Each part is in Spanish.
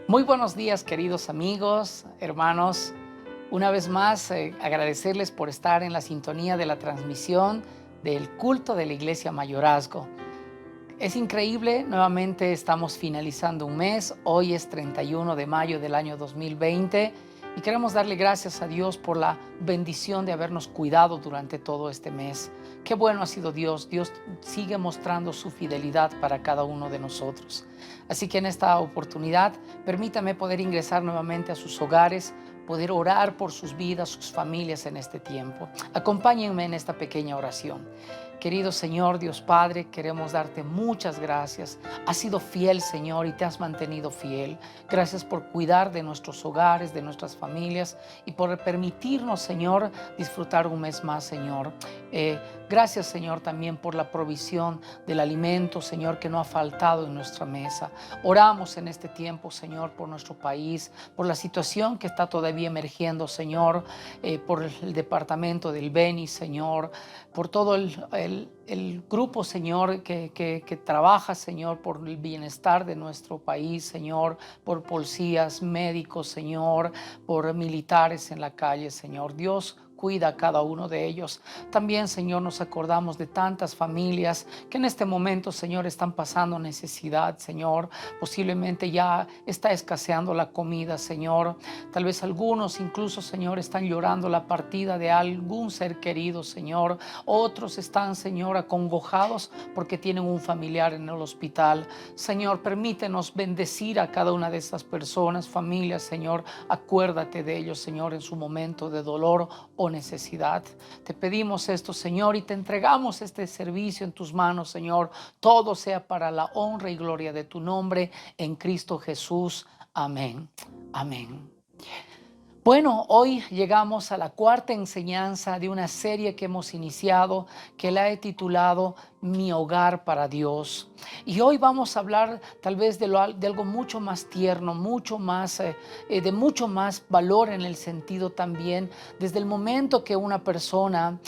Muy buenos días, queridos amigos, hermanos. Una vez más, agradecerles por estar en la sintonía de la transmisión del culto de la Iglesia Mayorazgo. Es increíble, nuevamente estamos finalizando un mes. Hoy es 31 de mayo del año 2020 y queremos darle gracias a Dios por la bendición de habernos cuidado durante todo este mes. Qué bueno ha sido Dios. Dios sigue mostrando su fidelidad para cada uno de nosotros. Así que en esta oportunidad, permítame poder ingresar nuevamente a sus hogares, poder orar por sus vidas, sus familias en este tiempo. Acompáñenme en esta pequeña oración. Querido Señor, Dios Padre, queremos darte muchas gracias. Has sido fiel, Señor, y te has mantenido fiel. Gracias por cuidar de nuestros hogares, de nuestras familias y por permitirnos, Señor, disfrutar un mes más, Señor. Gracias, Señor, también por la provisión del alimento, Señor, que no ha faltado en nuestra mesa. Oramos en este tiempo, Señor, por nuestro país, por la situación que está todavía emergiendo, Señor, por el departamento del Beni, Señor, por todo el grupo, Señor, que trabaja, Señor, por el bienestar de nuestro país, Señor, por policías, médicos, Señor, por militares en la calle, Señor. Dios, cuida a cada uno de ellos. También, Señor, nos acordamos de tantas familias que en este momento, Señor, están pasando necesidad, Señor. Posiblemente ya está escaseando la comida, Señor. Tal vez algunos incluso, Señor, están llorando la partida de algún ser querido, Señor. Otros están, Señor, acongojados porque tienen un familiar en el hospital. Señor, permítenos bendecir a cada una de estas personas, familias, Señor. Acuérdate de ellos, Señor, en su momento de dolor o necesidad. Te pedimos esto, Señor, y te entregamos este servicio en tus manos, Señor. Todo sea para la honra y gloria de tu nombre en Cristo Jesús. Amén. Amén. Bueno, hoy llegamos a la cuarta enseñanza de una serie que hemos iniciado, que la he titulado Mi hogar para Dios. Y hoy vamos a hablar tal vez de algo mucho más tierno, mucho más, de mucho más valor en el sentido también, desde el momento que una persona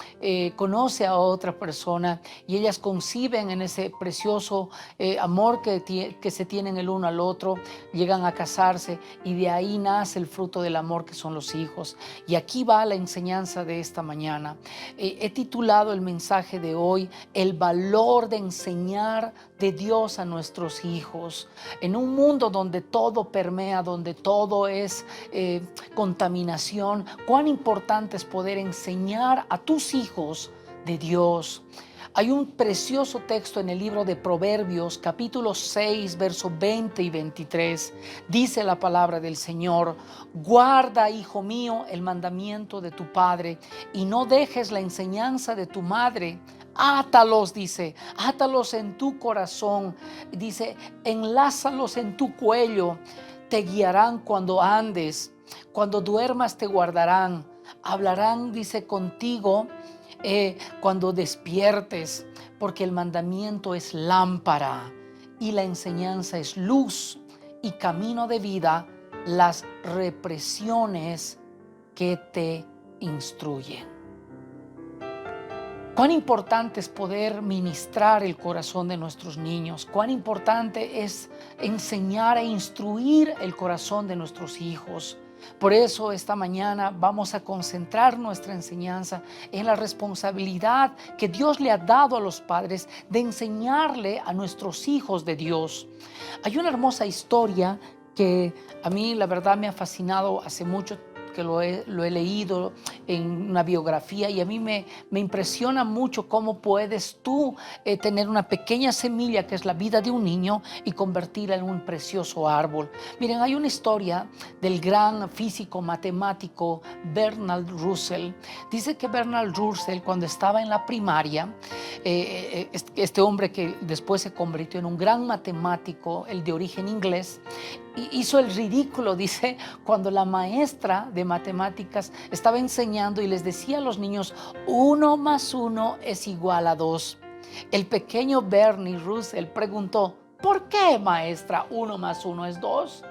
conoce a otra persona y ellas conciben en ese precioso amor que se tienen el uno al otro, llegan a casarse y de ahí nace el fruto del amor que son los hijos. Y aquí va la enseñanza de esta mañana. He titulado el mensaje de hoy, el valor de enseñar de Dios a nuestros hijos. En un mundo donde todo permea, donde todo es contaminación, cuán importante es poder enseñar a tus hijos de Dios. Hay un precioso texto en el libro de Proverbios, capítulo 6, versos 20 y 23. Dice la palabra del Señor: guarda, hijo mío, el mandamiento de tu padre y no dejes la enseñanza de tu madre. Átalos, dice, átalos en tu corazón. Dice, enlázalos en tu cuello. Te guiarán cuando andes, cuando duermas te guardarán. Hablarán, dice, contigo cuando despiertes, porque el mandamiento es lámpara y la enseñanza es luz y camino de vida, las represiones que te instruyen. Cuán importante es poder ministrar el corazón de nuestros niños. Cuán importante es enseñar e instruir el corazón de nuestros hijos. Por eso esta mañana vamos a concentrar nuestra enseñanza en la responsabilidad que Dios le ha dado a los padres de enseñarle a nuestros hijos de Dios. Hay una hermosa historia que a mí la verdad me ha fascinado hace mucho porque lo he leído en una biografía y a mí me impresiona mucho cómo puedes tú tener una pequeña semilla que es la vida de un niño y convertirla en un precioso árbol. Miren, hay una historia del gran físico matemático Bertrand Russell. Dice que Bertrand Russell, cuando estaba en la primaria, este hombre que después se convirtió en un gran matemático, el de origen inglés, hizo el ridículo, dice, cuando la maestra de matemáticas estaba enseñando y les decía a los niños: 1 más 1 es igual a 2. El pequeño Bernie Russell preguntó: ¿por qué, maestra, 1 más 1 es 2?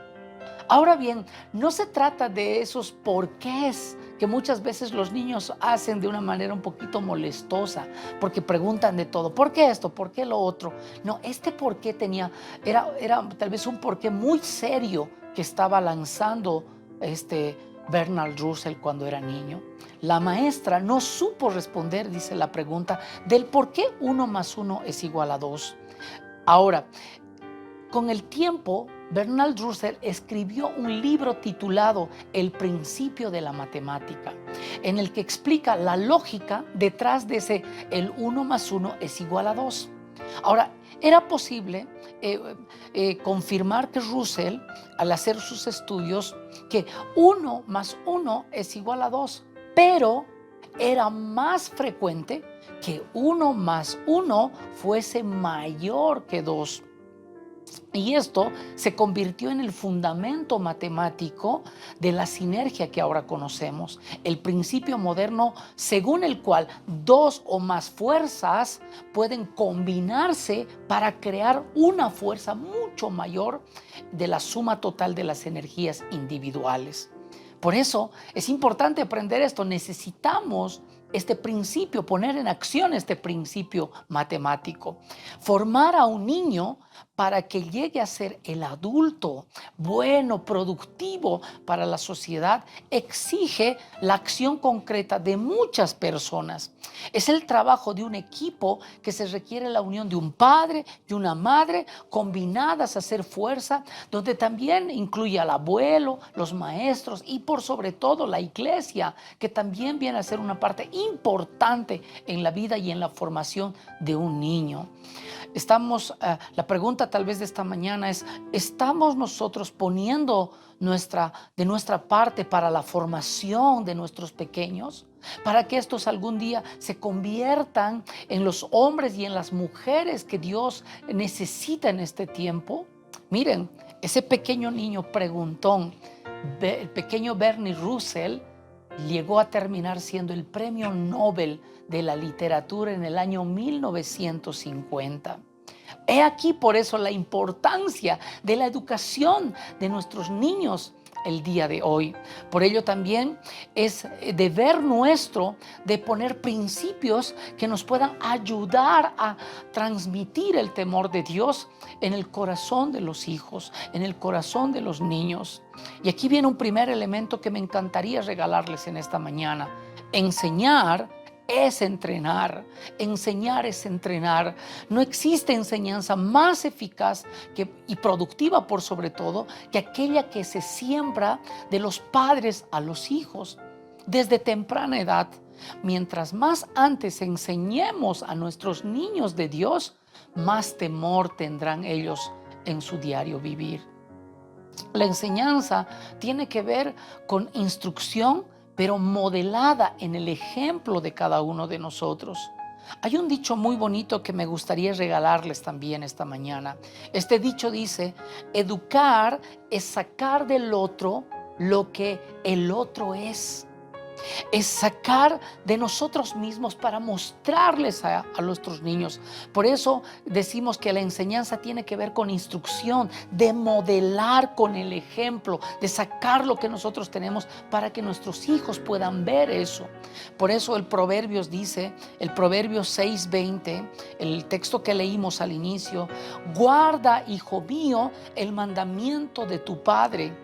Ahora bien, no se trata de esos porqués que muchas veces los niños hacen de una manera un poquito molestosa, porque preguntan de todo: ¿por qué esto? ¿Por qué lo otro? No, este porqué era tal vez un porqué muy serio que estaba lanzando Bertrand Russell cuando era niño. La maestra no supo responder, dice la pregunta, del por qué 1 más 1 es igual a 2. Ahora, con el tiempo, Bertrand Russell escribió un libro titulado El principio de la matemática, en el que explica la lógica detrás de el 1 más 1 es igual a 2. Ahora, era posible confirmar que Russell, al hacer sus estudios, que 1 más 1 es igual a 2, pero era más frecuente que 1 más 1 fuese mayor que 2. Y esto se convirtió en el fundamento matemático de la sinergia que ahora conocemos, el principio moderno según el cual 2 o más fuerzas pueden combinarse para crear una fuerza mucho mayor de la suma total de las energías individuales. Por eso es importante aprender esto. Necesitamos este principio, poner en acción este principio matemático. Formar a un niño para que llegue a ser el adulto bueno, productivo para la sociedad, exige la acción concreta de muchas personas. Es el trabajo de un equipo que se requiere la unión de un padre y una madre combinadas a hacer fuerza, donde también incluye al abuelo, los maestros y por sobre todo la iglesia, que también viene a ser una parte importante en la vida y en la formación de un niño. La pregunta tal vez de esta mañana es: ¿estamos nosotros poniendo de nuestra parte para la formación de nuestros pequeños? Para que estos algún día se conviertan en los hombres y en las mujeres que Dios necesita en este tiempo. Miren, ese pequeño niño preguntón, el pequeño Bernie Russell, llegó a terminar siendo el premio Nobel de la literatura en el año 1950. He aquí por eso la importancia de la educación de nuestros niños el día de hoy. Por ello también es deber nuestro de poner principios que nos puedan ayudar a transmitir el temor de Dios en el corazón de los hijos, en el corazón de los niños. Y aquí viene un primer elemento que me encantaría regalarles en esta mañana: enseñar es entrenar, enseñar es entrenar. No existe enseñanza más eficaz y productiva, por sobre todo, que aquella que se siembra de los padres a los hijos desde temprana edad. Mientras más antes enseñemos a nuestros niños de Dios, más temor tendrán ellos en su diario vivir. La enseñanza tiene que ver con instrucción, pero modelada en el ejemplo de cada uno de nosotros. Hay un dicho muy bonito que me gustaría regalarles también esta mañana. Este dicho dice: educar es sacar del otro lo que el otro es. Es sacar de nosotros mismos para mostrarles a nuestros niños. Por eso decimos que la enseñanza tiene que ver con instrucción, de modelar con el ejemplo, de sacar lo que nosotros tenemos para que nuestros hijos puedan ver eso. Por eso el Proverbios dice, el Proverbios 6:20, el texto que leímos al inicio: guarda, hijo mío, el mandamiento de tu padre.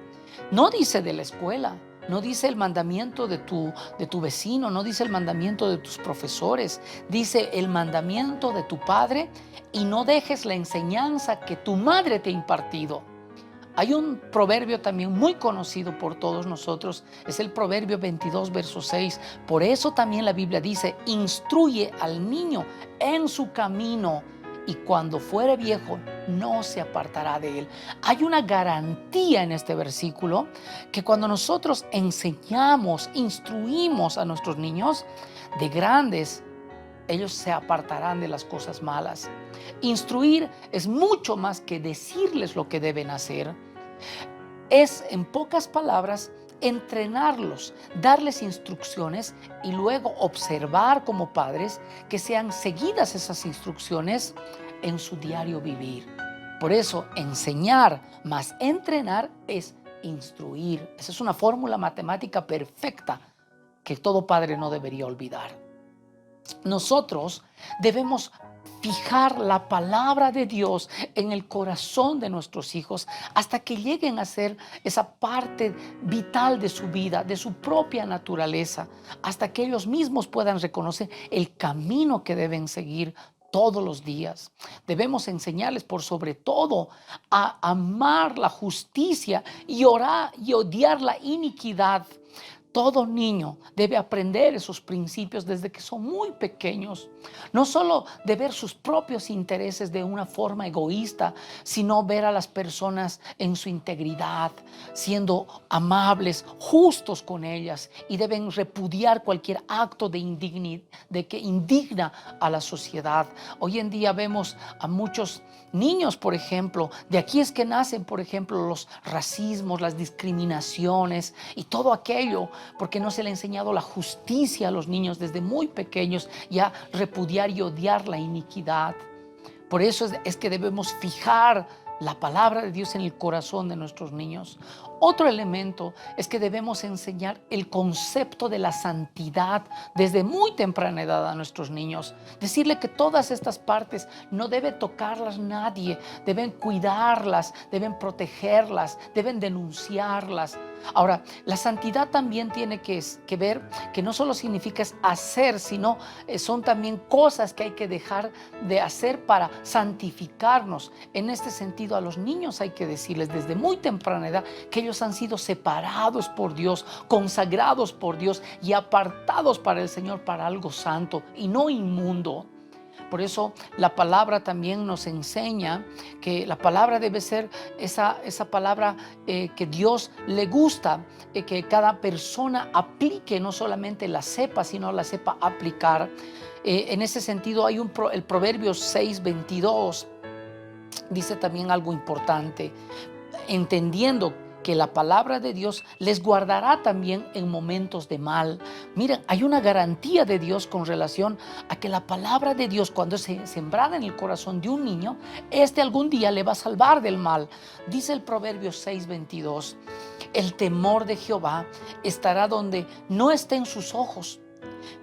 No dice de la escuela, no dice el mandamiento de tu vecino, no dice el mandamiento de tus profesores, dice el mandamiento de tu padre, y no dejes la enseñanza que tu madre te ha impartido. Hay un proverbio también muy conocido por todos nosotros, es el Proverbio 22, verso 6. Por eso también la Biblia dice: instruye al niño en su camino, y cuando fuere viejo no se apartará de él. Hay una garantía en este versículo que cuando nosotros enseñamos, instruimos a nuestros niños, de grandes ellos se apartarán de las cosas malas. Instruir es mucho más que decirles lo que deben hacer. Es, en pocas palabras, entrenarlos, darles instrucciones y luego observar como padres que sean seguidas esas instrucciones en su diario vivir. Por eso, enseñar más entrenar es instruir. Esa es una fórmula matemática perfecta que todo padre no debería olvidar. Nosotros debemos fijar la palabra de Dios en el corazón de nuestros hijos hasta que lleguen a ser esa parte vital de su vida, de su propia naturaleza, hasta que ellos mismos puedan reconocer el camino que deben seguir todos los días. Debemos enseñarles por sobre todo a amar la justicia y orar y odiar la iniquidad. Todo niño debe aprender esos principios desde que son muy pequeños. No solo de ver sus propios intereses de una forma egoísta, sino ver a las personas en su integridad, siendo amables, justos con ellas, y deben repudiar cualquier acto de que indigna a la sociedad. Hoy en día vemos a muchos niños, por ejemplo, de aquí es que nacen, por ejemplo, los racismos, las discriminaciones y todo aquello, porque no se le ha enseñado la justicia a los niños desde muy pequeños y a repudiar y odiar la iniquidad. Por eso es que debemos fijar la palabra de Dios en el corazón de nuestros niños. Otro elemento es que debemos enseñar el concepto de la santidad desde muy temprana edad a nuestros niños. Decirle que todas estas partes no debe tocarlas nadie, deben cuidarlas, deben protegerlas, deben denunciarlas. Ahora, la santidad también tiene que ver que no solo significa hacer, sino son también cosas que hay que dejar de hacer para santificarnos. En este sentido, a los niños hay que decirles desde muy temprana edad que ellos han sido separados por Dios, consagrados por Dios y apartados para el Señor para algo santo y no inmundo. Por eso la palabra también nos enseña que la palabra debe ser esa palabra que Dios le gusta, que cada persona aplique, no solamente la sepa, sino la sepa aplicar. En ese sentido hay el Proverbio 6:22 dice también algo importante, entendiendo que la palabra de Dios les guardará también en momentos de mal. Miren, hay una garantía de Dios con relación a que la palabra de Dios, cuando es sembrada en el corazón de un niño, algún día le va a salvar del mal. Dice el Proverbio 6:22, el temor de Jehová estará donde no estén sus ojos,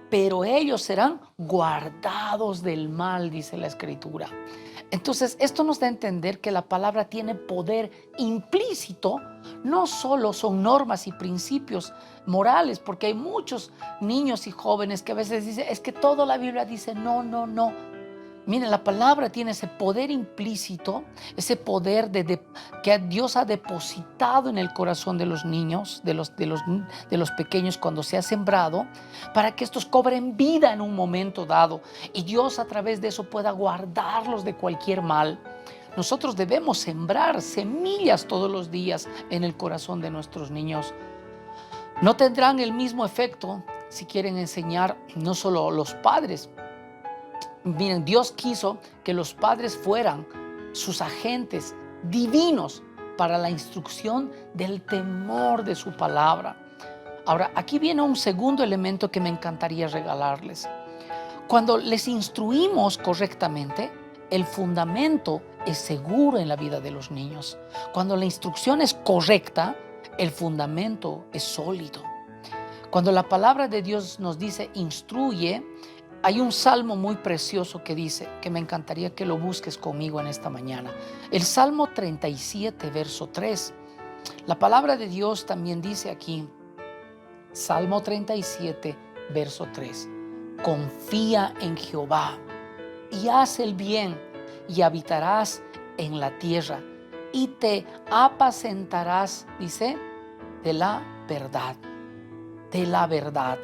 pero ellos serán guardados del mal, dice la Escritura. Entonces, esto nos da a entender que la palabra tiene poder implícito. No solo son normas y principios morales, porque hay muchos niños y jóvenes que a veces dicen, es que toda la Biblia dice no, no, no. Miren, la palabra tiene ese poder implícito, ese poder que Dios ha depositado en el corazón de los niños, de los pequeños cuando se ha sembrado, para que estos cobren vida en un momento dado y Dios a través de eso pueda guardarlos de cualquier mal. Nosotros debemos sembrar semillas todos los días en el corazón de nuestros niños. No tendrán el mismo efecto si quieren enseñar no solo los padres. Miren, Dios quiso que los padres fueran sus agentes divinos para la instrucción del temor de su palabra. Ahora, aquí viene un segundo elemento que me encantaría regalarles. Cuando les instruimos correctamente, el fundamento es seguro en la vida de los niños. Cuando la instrucción es correcta, el fundamento es sólido. Cuando la palabra de Dios nos dice instruye, hay un salmo muy precioso que dice, que me encantaría que lo busques conmigo en esta mañana. El Salmo 37, verso 3. La palabra de Dios también dice aquí, Salmo 37, verso 3. Confía en Jehová y haz el bien y habitarás en la tierra. y te apacentarás, dice, de la verdad, de la verdad.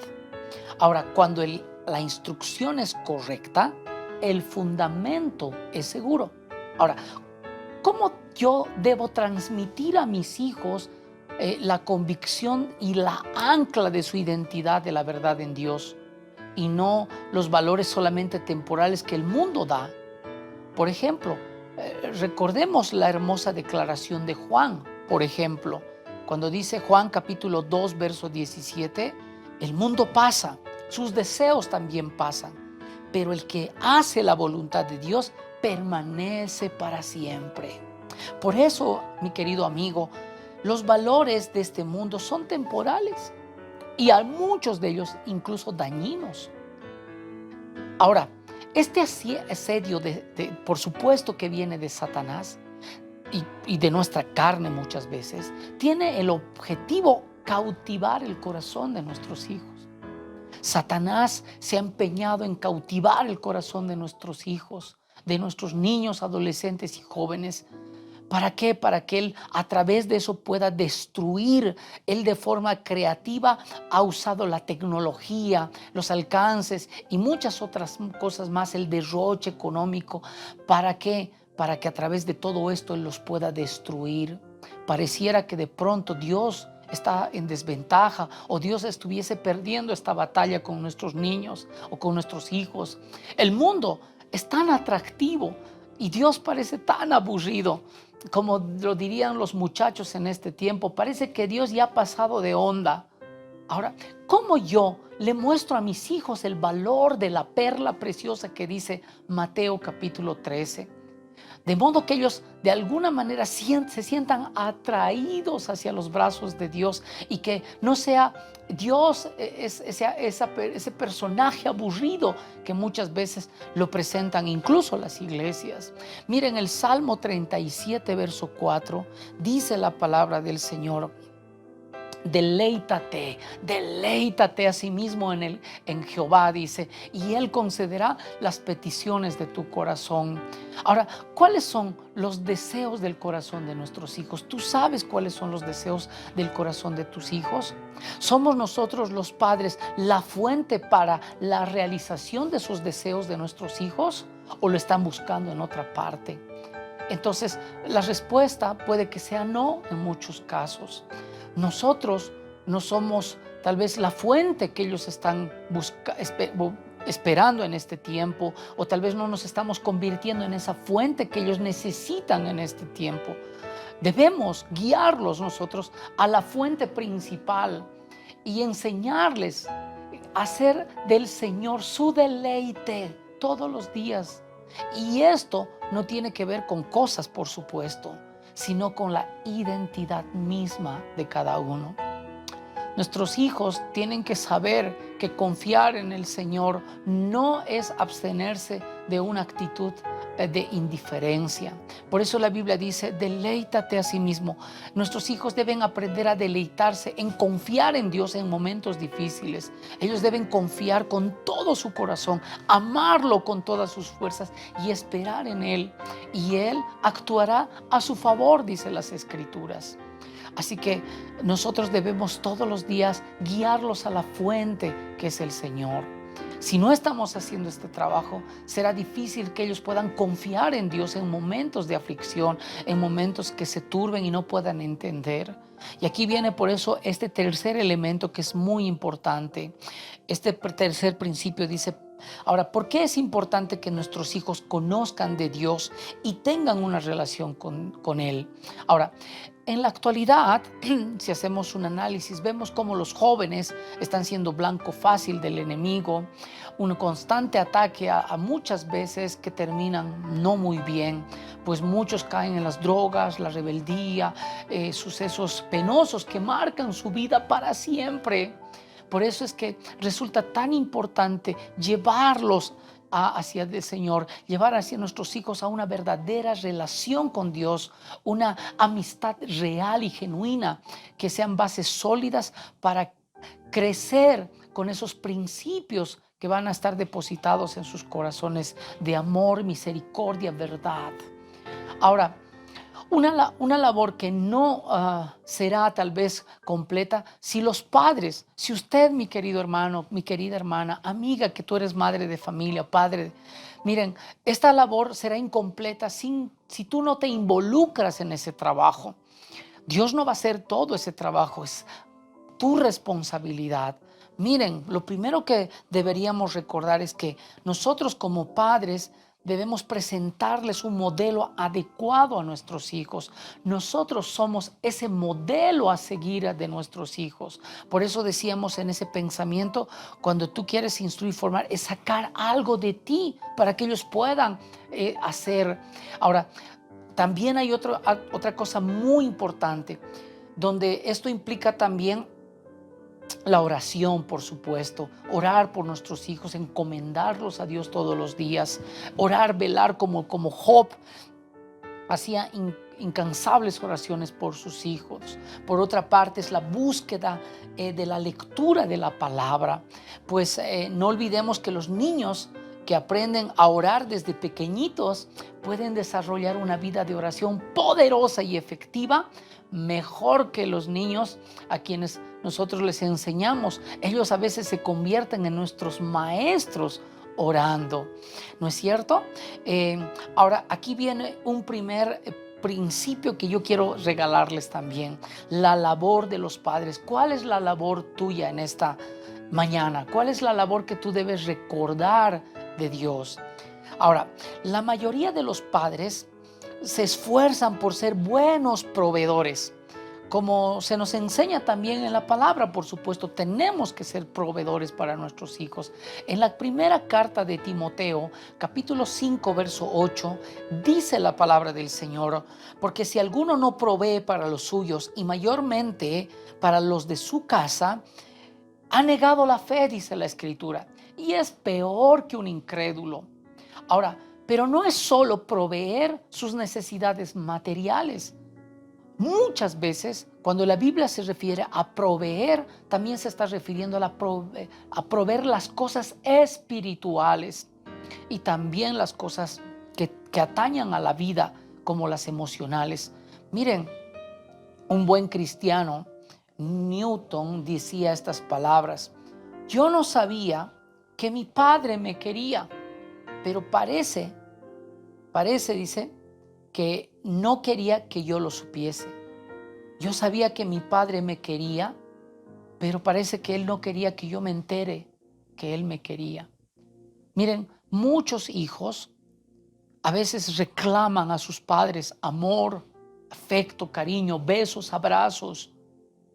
Ahora, cuando la instrucción es correcta, el fundamento es seguro. Ahora, ¿cómo yo debo transmitir a mis hijos la convicción y la ancla de su identidad de la verdad en Dios y no los valores solamente temporales que el mundo da? Por ejemplo, recordemos la hermosa declaración de Juan, por ejemplo, cuando dice Juan capítulo 2, verso 17, el mundo pasa, sus deseos también pasan, pero el que hace la voluntad de Dios permanece para siempre. Por eso, mi querido amigo, los valores de este mundo son temporales y a muchos de ellos incluso dañinos. Ahora, este asedio por supuesto que viene de Satanás y de nuestra carne muchas veces, tiene el objetivo cautivar el corazón de nuestros hijos. Satanás se ha empeñado en cautivar el corazón de nuestros hijos, de nuestros niños, adolescentes y jóvenes. ¿Para qué? Para que Él a través de eso pueda destruir. Él de forma creativa ha usado la tecnología, los alcances y muchas otras cosas más, el derroche económico. ¿Para qué? Para que a través de todo esto Él los pueda destruir. Pareciera que de pronto Dios está en desventaja o Dios estuviese perdiendo esta batalla con nuestros niños o con nuestros hijos. El mundo es tan atractivo y Dios parece tan aburrido. Como lo dirían los muchachos en este tiempo, parece que Dios ya ha pasado de onda. Ahora, ¿cómo yo le muestro a mis hijos el valor de la perla preciosa que dice Mateo capítulo 13? De modo que ellos de alguna manera se sientan atraídos hacia los brazos de Dios y que no sea Dios ese personaje aburrido que muchas veces lo presentan incluso las iglesias. Miren, el Salmo 37, verso 4, dice la palabra del Señor: deleítate a sí mismo en Jehová, dice, y Él concederá las peticiones de tu corazón. Ahora, ¿cuáles son los deseos del corazón de nuestros hijos? ¿Tú sabes cuáles son los deseos del corazón de tus hijos? ¿Somos nosotros los padres la fuente para la realización de esos deseos de nuestros hijos o lo están buscando en otra parte? Entonces, la respuesta puede que sea no en muchos casos. Nosotros no somos tal vez la fuente que ellos están esperando en este tiempo, o tal vez no nos estamos convirtiendo en esa fuente que ellos necesitan en este tiempo. Debemos guiarlos nosotros a la fuente principal y enseñarles a hacer del Señor su deleite todos los días. Y esto no tiene que ver con cosas, por supuesto, sino con la identidad misma de cada uno. Nuestros hijos tienen que saber que confiar en el Señor no es abstenerse de una actitud de indiferencia. Por eso la Biblia dice: deleítate a sí mismo. Nuestros hijos deben aprender a deleitarse en confiar en Dios en momentos difíciles. Ellos deben confiar con todo su corazón, amarlo con todas sus fuerzas y esperar en Él. Y Él actuará a su favor, dice las Escrituras. Así que nosotros debemos todos los días guiarlos a la fuente que es el Señor. Si no estamos haciendo este trabajo, será difícil que ellos puedan confiar en Dios en momentos de aflicción, en momentos que se turben y no puedan entender. Y aquí viene por eso este tercer elemento que es muy importante. Este tercer principio dice: ahora, ¿por qué es importante que nuestros hijos conozcan de Dios y tengan una relación con Él? Ahora, en la actualidad, si hacemos un análisis, vemos cómo los jóvenes están siendo blanco fácil del enemigo, un constante ataque a muchas veces que terminan no muy bien, pues muchos caen en las drogas, la rebeldía, sucesos penosos que marcan su vida para siempre. Por eso es que resulta tan importante llevarlos hacia el Señor, llevar hacia nuestros hijos a una verdadera relación con Dios, una amistad real y genuina, que sean bases sólidas para crecer con esos principios que van a estar depositados en sus corazones de amor, misericordia, verdad. Ahora, Una labor que no será tal vez completa si los padres, si usted, mi querido hermano, mi querida hermana, amiga, que tú eres madre de familia, padre, miren, esta labor será incompleta si tú no te involucras en ese trabajo. Dios no va a hacer todo ese trabajo, es tu responsabilidad. Miren, lo primero que deberíamos recordar es que nosotros como padres debemos presentarles un modelo adecuado a nuestros hijos. Nosotros somos ese modelo a seguir de nuestros hijos. Por eso decíamos en ese pensamiento, cuando tú quieres instruir, formar, es sacar algo de ti para que ellos puedan hacer. Ahora, también hay otra cosa muy importante, donde esto implica también la oración, por supuesto, orar por nuestros hijos, encomendarlos a Dios todos los días, orar, velar como Job hacía incansables oraciones por sus hijos. Por otra parte, es la búsqueda de la lectura de la palabra, pues no olvidemos que los niños que aprenden a orar desde pequeñitos pueden desarrollar una vida de oración poderosa y efectiva, mejor que los niños a quienes nosotros les enseñamos. Ellos a veces se convierten en nuestros maestros orando, ¿no es cierto? Ahora, aquí viene un primer principio que yo quiero regalarles también: la labor de los padres. ¿Cuál es la labor tuya en esta mañana? ¿Cuál es la labor que tú debes recordar de Dios? Ahora, la mayoría de los padres se esfuerzan por ser buenos proveedores. Como se nos enseña también en la palabra, por supuesto, tenemos que ser proveedores para nuestros hijos. En la primera carta de Timoteo, capítulo 5, verso 8, dice la palabra del Señor: porque si alguno no provee para los suyos, y mayormente para los de su casa, ha negado la fe, dice la Escritura, y es peor que un incrédulo. Ahora, pero no es solo proveer sus necesidades materiales. Muchas veces, cuando la Biblia se refiere a proveer, también se está refiriendo a proveer las cosas espirituales y también las cosas que atañan a la vida, como las emocionales. Miren, un buen cristiano, Newton, decía estas palabras: yo no sabía que mi padre me quería, pero dice, que no quería que yo lo supiese. Yo sabía que mi padre me quería, pero parece que él no quería que yo me entere que él me quería. Miren, muchos hijos a veces reclaman a sus padres amor, afecto, cariño, besos, abrazos,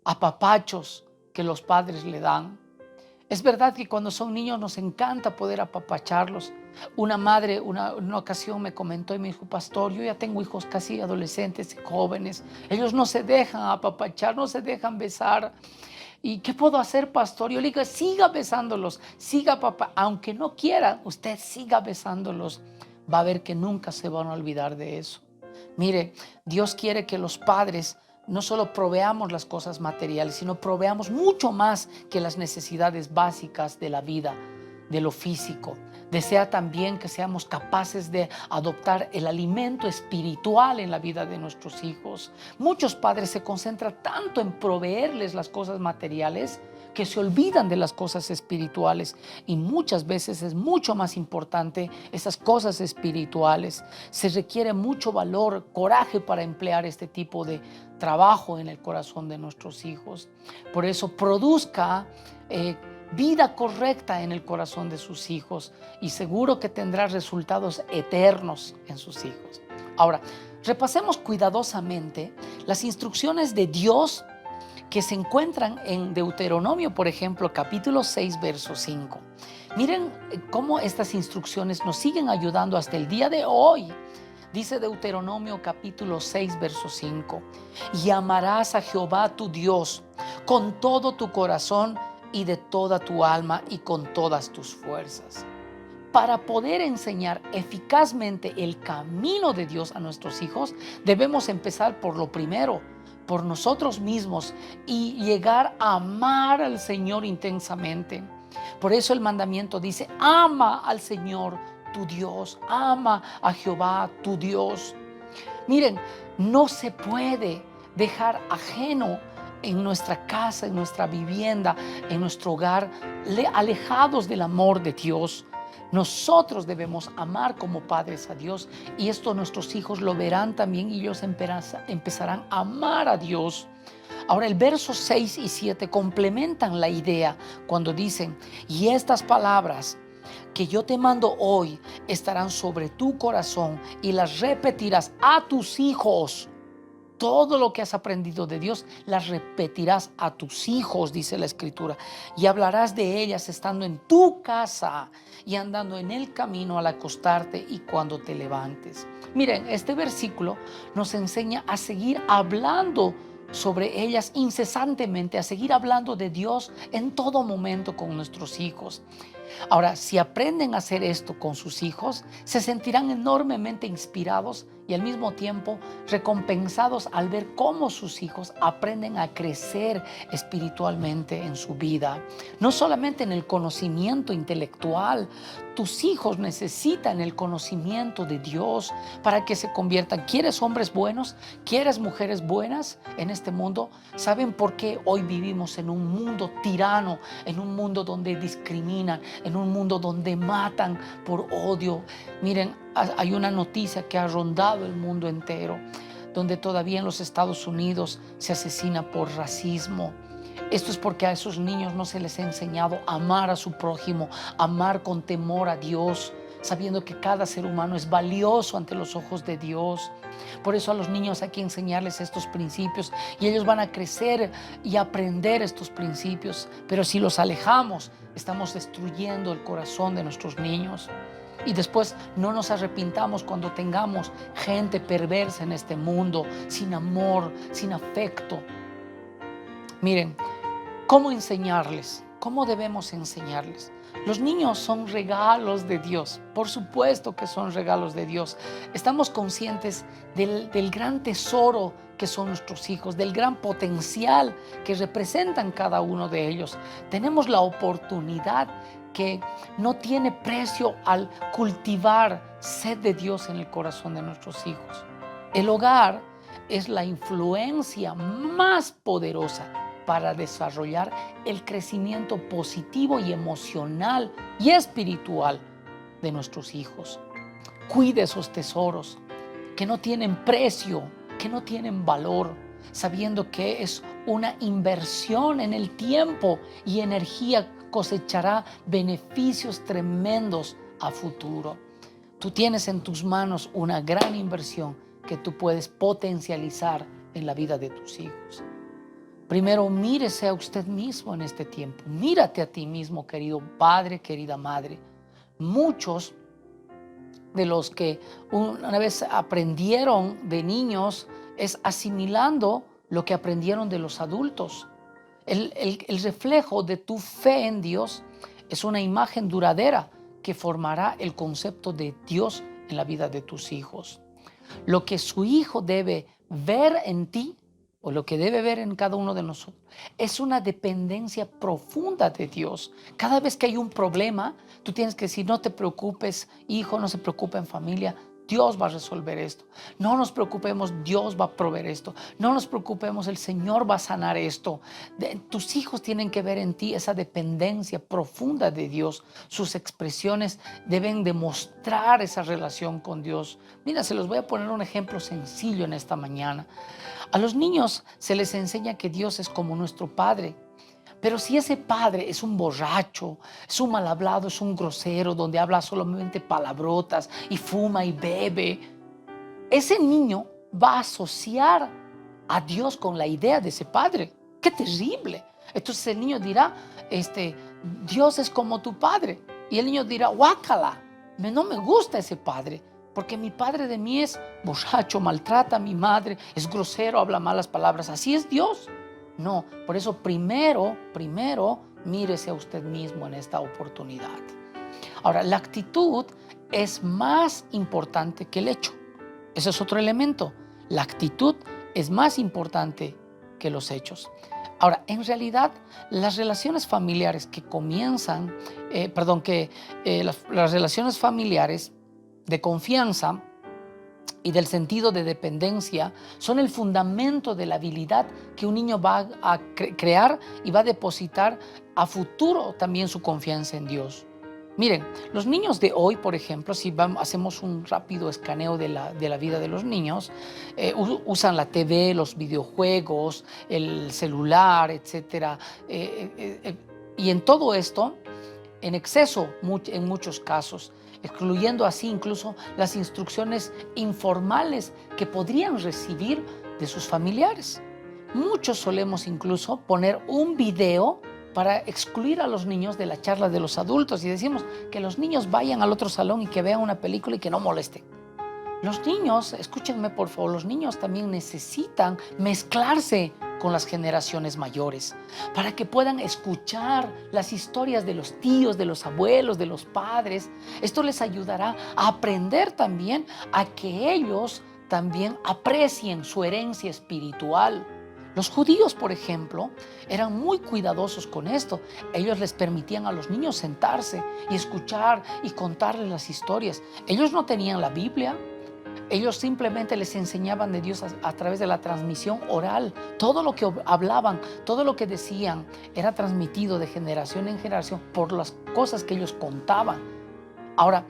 apapachos que los padres le dan. Es verdad que cuando son niños nos encanta poder apapacharlos. Una madre una ocasión me comentó y me dijo: pastor, yo ya tengo hijos casi adolescentes y jóvenes. Ellos no se dejan apapachar, no se dejan besar. ¿Y qué puedo hacer, pastor? Yo le digo: siga besándolos, siga aunque no quiera, usted siga besándolos. Va a ver que nunca se van a olvidar de eso. Mire, Dios quiere que los padres no solo proveamos las cosas materiales, sino proveamos mucho más que las necesidades básicas de la vida, de lo físico. Desea también que seamos capaces de adoptar el alimento espiritual en la vida de nuestros hijos. Muchos padres se concentran tanto en proveerles las cosas materiales que se olvidan de las cosas espirituales, y muchas veces es mucho más importante esas cosas espirituales. Se requiere mucho valor, coraje para emplear este tipo de trabajo en el corazón de nuestros hijos. Por eso produzca vida correcta en el corazón de sus hijos, y seguro que tendrá resultados eternos en sus hijos. Ahora, repasemos cuidadosamente las instrucciones de Dios que se encuentran en Deuteronomio, por ejemplo, capítulo 6, verso 5. Miren cómo estas instrucciones nos siguen ayudando hasta el día de hoy. Dice Deuteronomio capítulo 6, verso 5: y amarás a Jehová tu Dios con todo tu corazón y de toda tu alma y con todas tus fuerzas. Para poder enseñar eficazmente el camino de Dios a nuestros hijos, debemos empezar por lo primero, por nosotros mismos, y llegar a amar al Señor intensamente. Por eso el mandamiento dice: ama al Señor tu Dios, ama a Jehová tu Dios. Miren, no se puede dejar ajeno en nuestra casa, en nuestra vivienda, en nuestro hogar, alejados del amor de Dios. Nosotros debemos amar como padres a Dios, y esto nuestros hijos lo verán también, y ellos empezarán a amar a Dios. Ahora, el verso 6 y 7 complementan la idea cuando dicen: y estas palabras que yo te mando hoy estarán sobre tu corazón y las repetirás a tus hijos. Todo lo que has aprendido de Dios las repetirás a tus hijos, dice la Escritura, y hablarás de ellas estando en tu casa y andando en el camino al acostarte y cuando te levantes. Miren, este versículo nos enseña a seguir hablando sobre ellas incesantemente, a seguir hablando de Dios en todo momento con nuestros hijos. Ahora, si aprenden a hacer esto con sus hijos, se sentirán enormemente inspirados y al mismo tiempo recompensados al ver cómo sus hijos aprenden a crecer espiritualmente en su vida. No solamente en el conocimiento intelectual, tus hijos necesitan el conocimiento de Dios para que se conviertan. ¿Quieres hombres buenos? ¿Quieres mujeres buenas en este mundo? ¿Saben por qué hoy vivimos en un mundo tirano, en un mundo donde discriminan, en un mundo donde matan por odio? Miren, hay una noticia que ha rondado el mundo entero, donde todavía en los Estados Unidos se asesina por racismo. Esto es porque a esos niños no se les ha enseñado a amar a su prójimo, a amar con temor a Dios, sabiendo que cada ser humano es valioso ante los ojos de Dios. Por eso a los niños hay que enseñarles estos principios, y ellos van a crecer y aprender estos principios. Pero si los alejamos, estamos destruyendo el corazón de nuestros niños. Y después no nos arrepintamos cuando tengamos gente perversa en este mundo, sin amor, sin afecto. Miren, ¿cómo enseñarles? ¿Cómo debemos enseñarles? Los niños son regalos de Dios, por supuesto que son regalos de Dios. Estamos conscientes del gran tesoro que son nuestros hijos, del gran potencial que representan cada uno de ellos. Tenemos la oportunidad que no tiene precio al cultivar sed de Dios en el corazón de nuestros hijos. El hogar es la influencia más poderosa para desarrollar el crecimiento positivo y emocional y espiritual de nuestros hijos. Cuide esos tesoros que no tienen precio, que no tienen valor, sabiendo que es una inversión en el tiempo y energía. Cosechará beneficios tremendos a futuro. Tú tienes en tus manos una gran inversión que tú puedes potencializar en la vida de tus hijos. Primero, mírese a usted mismo en este tiempo. Mírate a ti mismo, querido padre, querida madre. Muchos de los que una vez aprendieron de niños es asimilando lo que aprendieron de los adultos. El reflejo de tu fe en Dios es una imagen duradera que formará el concepto de Dios en la vida de tus hijos. Lo que su hijo debe ver en ti, o lo que debe ver en cada uno de nosotros, es una dependencia profunda de Dios. Cada vez que hay un problema, tú tienes que decir: no te preocupes, hijo, no se preocupen, familia, Dios va a resolver esto. No nos preocupemos, Dios va a proveer esto. No nos preocupemos, el Señor va a sanar esto. Tus hijos tienen que ver en ti esa dependencia profunda de Dios. Sus expresiones deben demostrar esa relación con Dios. Mira, se los voy a poner un ejemplo sencillo en esta mañana. A los niños se les enseña que Dios es como nuestro Padre. Pero si ese padre es un borracho, es un mal hablado, es un grosero, donde habla solamente palabrotas y fuma y bebe, ese niño va a asociar a Dios con la idea de ese padre. ¡Qué terrible! Entonces el niño dirá, Dios es como tu padre. Y el niño dirá, guácala, no me gusta ese padre, porque mi padre de mí es borracho, maltrata a mi madre, es grosero, habla malas palabras. Así es Dios. No, por eso primero mírese a usted mismo en esta oportunidad. Ahora, la actitud es más importante que el hecho. Ese es otro elemento. La actitud es más importante que los hechos. Ahora, en realidad, las relaciones familiares que comienzan, las relaciones familiares de confianza y del sentido de dependencia son el fundamento de la habilidad que un niño va a crear y va a depositar a futuro también su confianza en Dios. Miren, los niños de hoy, por ejemplo, si hacemos un rápido escaneo de la vida de los niños, usan la TV, los videojuegos, el celular, etcétera. Y en todo esto, en exceso en muchos casos, excluyendo así incluso las instrucciones informales que podrían recibir de sus familiares. Muchos solemos incluso poner un video para excluir a los niños de la charla de los adultos y decimos que los niños vayan al otro salón y que vean una película y que no molesten. Los niños, escúchenme por favor, los niños también necesitan mezclarse con las generaciones mayores para que puedan escuchar las historias de los tíos, de los abuelos, de los padres. Esto les ayudará a aprender también a que ellos también aprecien su herencia espiritual. Los judíos, por ejemplo, eran muy cuidadosos con esto. Ellos les permitían a los niños sentarse y escuchar y contarles las historias. Ellos no tenían la Biblia. Ellos simplemente les enseñaban de Dios a través de la transmisión oral. Todo lo que hablaban, todo lo que decían era transmitido de generación en generación por las cosas que ellos contaban. Ahora,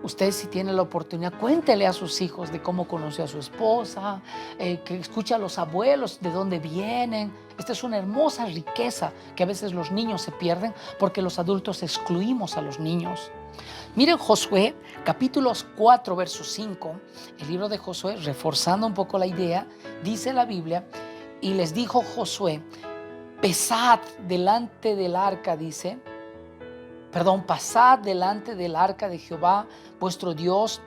usted, si tiene la oportunidad, cuéntele a sus hijos de cómo conoció a su esposa, que escuche a los abuelos de dónde vienen. Esta es una hermosa riqueza que a veces los niños se pierden porque los adultos excluimos a los niños. Miren Josué, capítulos 4, verso 5, el libro de Josué, reforzando un poco la idea, dice la Biblia, y les dijo Josué, pasad delante del arca de Jehová, vuestro Dios,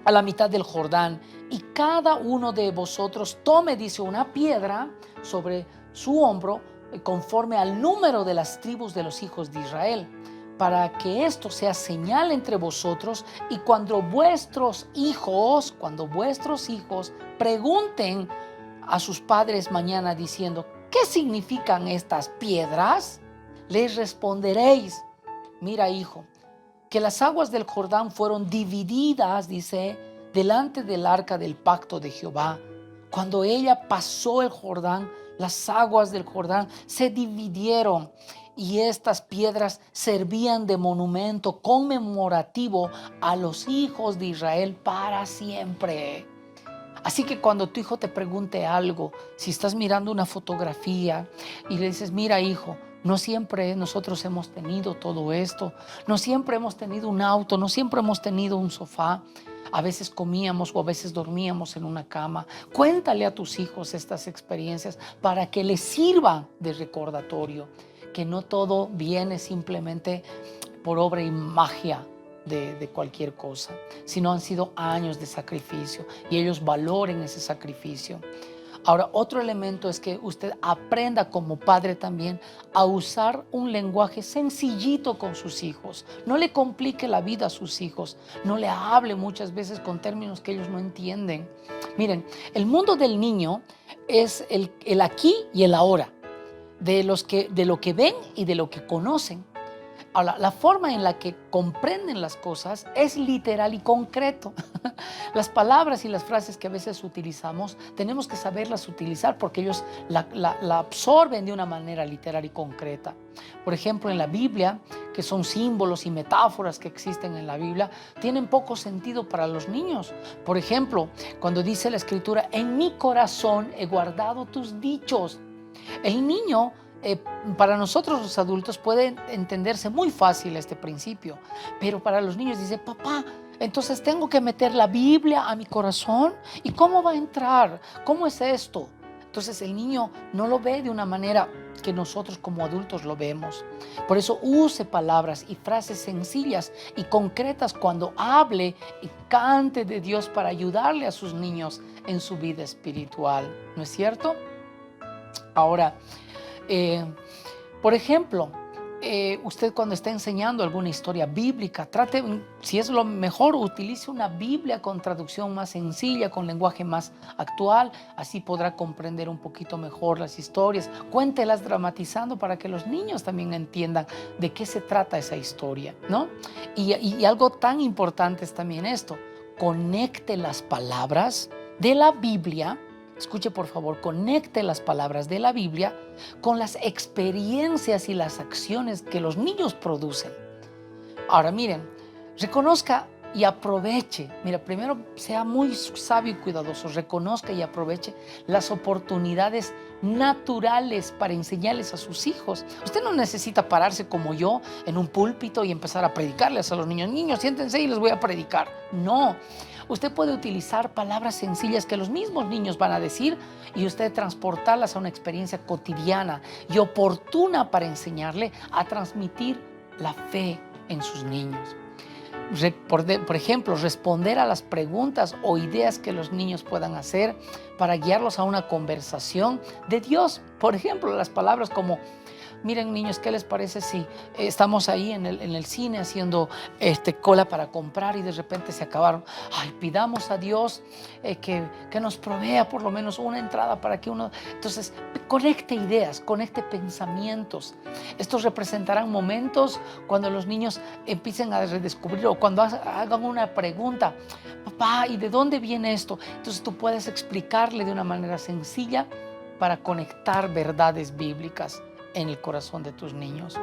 a la mitad del Jordán, y cada uno de vosotros tome, dice, una piedra sobre su hombro, conforme al número de las tribus de los hijos de Israel, para que esto sea señal entre vosotros, y cuando vuestros hijos pregunten a sus padres mañana diciendo, ¿qué significan estas piedras? Les responderéis, mira, hijo, que las aguas del Jordán fueron divididas, dice, delante del arca del pacto de Jehová. Cuando ella pasó el Jordán, las aguas del Jordán se dividieron, y estas piedras servían de monumento conmemorativo a los hijos de Israel para siempre. Así que cuando tu hijo te pregunte algo, si estás mirando una fotografía y le dices, mira, hijo, no siempre nosotros hemos tenido todo esto, no siempre hemos tenido un auto, no siempre hemos tenido un sofá, a veces comíamos o a veces dormíamos en una cama. Cuéntale a tus hijos estas experiencias para que les sirvan de recordatorio, que no todo viene simplemente por obra y magia de cualquier cosa, sino han sido años de sacrificio y ellos valoren ese sacrificio. Ahora, otro elemento es que usted aprenda como padre también a usar un lenguaje sencillito con sus hijos. No le complique la vida a sus hijos. No le hable muchas veces con términos que ellos no entienden. Miren, el mundo del niño es el aquí y el ahora, de lo que ven y de lo que conocen. Ahora, la forma en la que comprenden las cosas es literal y concreto. Las palabras y las frases que a veces utilizamos, tenemos que saberlas utilizar porque ellos la absorben de una manera literal y concreta. Por ejemplo, en la Biblia, que son símbolos y metáforas que existen en la Biblia, tienen poco sentido para los niños. Por ejemplo, cuando dice la Escritura, en mi corazón he guardado tus dichos. El niño, para nosotros los adultos puede entenderse muy fácil este principio, pero para los niños dice, papá, entonces tengo que meter la Biblia a mi corazón, ¿y cómo va a entrar? ¿Cómo es esto? Entonces el niño no lo ve de una manera que nosotros como adultos lo vemos. Por eso use palabras y frases sencillas y concretas cuando hable y cante de Dios para ayudarle a sus niños en su vida espiritual, ¿no es cierto? Ahora, por ejemplo, usted cuando está enseñando alguna historia bíblica, trate, si es lo mejor, utilice una Biblia con traducción más sencilla, con lenguaje más actual, así podrá comprender un poquito mejor las historias. Cuéntelas dramatizando para que los niños también entiendan de qué se trata esa historia, ¿no? Y algo tan importante es también esto. conecte las palabras de la Biblia. Escuche por favor, conecte las palabras de la Biblia con las experiencias y las acciones que los niños producen. Ahora miren, reconozca y aproveche. Mira, primero sea muy sabio y cuidadoso. Reconozca y aproveche las oportunidades naturales para enseñarles a sus hijos. Usted no necesita pararse como yo en un púlpito y empezar a predicarles a los niños. Niños, siéntense y les voy a predicar. No. Usted puede utilizar palabras sencillas que los mismos niños van a decir y usted transportarlas a una experiencia cotidiana y oportuna para enseñarle a transmitir la fe en sus niños. Por ejemplo, responder a las preguntas o ideas que los niños puedan hacer para guiarlos a una conversación de Dios. Por ejemplo, las palabras como: miren niños, ¿qué les parece si estamos ahí en el cine haciendo cola para comprar y de repente se acabaron? Ay, pidamos a Dios que nos provea por lo menos una entrada para que uno... Entonces, conecte ideas, conecte pensamientos. Estos representarán momentos cuando los niños empiecen a redescubrir o cuando hagan una pregunta: papá, ¿y de dónde viene esto? Entonces tú puedes explicarle de una manera sencilla para conectar verdades bíblicas en el corazón de tus niños.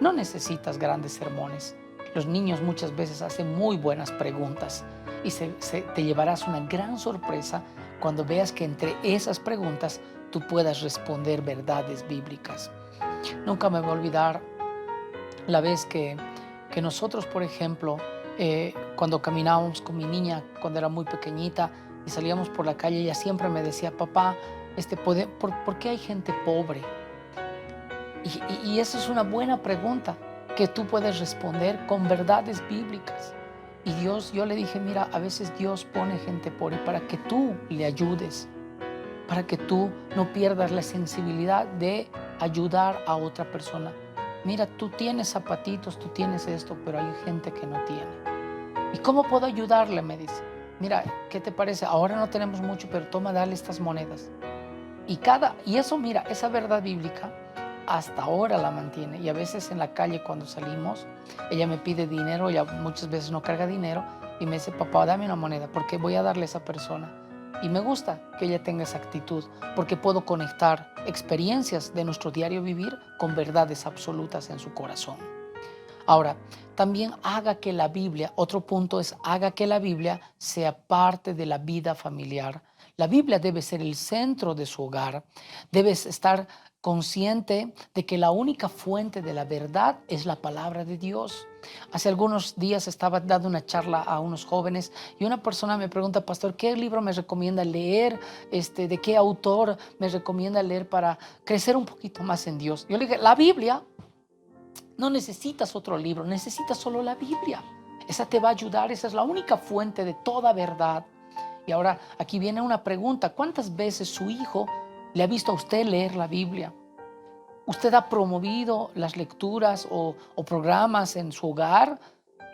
No necesitas grandes sermones. Los niños muchas veces hacen muy buenas preguntas y te llevarás una gran sorpresa cuando veas que entre esas preguntas tú puedas responder verdades bíblicas. Nunca me voy a olvidar la vez que nosotros, por ejemplo, cuando caminábamos con mi niña cuando era muy pequeñita y salíamos por la calle, ella siempre me decía: papá, ¿por qué hay gente pobre? Y esa es una buena pregunta que tú puedes responder con verdades bíblicas. Y yo le dije: mira, a veces Dios pone gente pobre para que tú le ayudes, para que tú no pierdas la sensibilidad de ayudar a otra persona. Mira, tú tienes zapatitos, tú tienes esto, pero hay gente que no tiene. ¿Y cómo puedo ayudarle? Me dice. Mira, ¿qué te parece? Ahora no tenemos mucho, pero toma, dale estas monedas. Y eso, mira, esa verdad bíblica hasta ahora la mantiene. Y a veces en la calle cuando salimos, ella me pide dinero, ella muchas veces no carga dinero y me dice: papá, dame una moneda porque voy a darle a esa persona. Y me gusta que ella tenga esa actitud porque puedo conectar experiencias de nuestro diario vivir con verdades absolutas en su corazón. Ahora, también haga que la Biblia, otro punto es: haga que la Biblia sea parte de la vida familiar. La Biblia debe ser el centro de su hogar. Debes estar consciente de que la única fuente de la verdad es la palabra de Dios. Hace algunos días estaba dando una charla a unos jóvenes y una persona me pregunta: pastor, ¿qué libro me recomienda leer? ¿De qué autor me recomienda leer para crecer un poquito más en Dios? Yo le dije: la Biblia. No necesitas otro libro, necesitas solo la Biblia. Esa te va a ayudar, esa es la única fuente de toda verdad. Y ahora aquí viene una pregunta: ¿cuántas veces su hijo le ha visto a usted leer la Biblia? ¿Usted ha promovido las lecturas o programas en su hogar?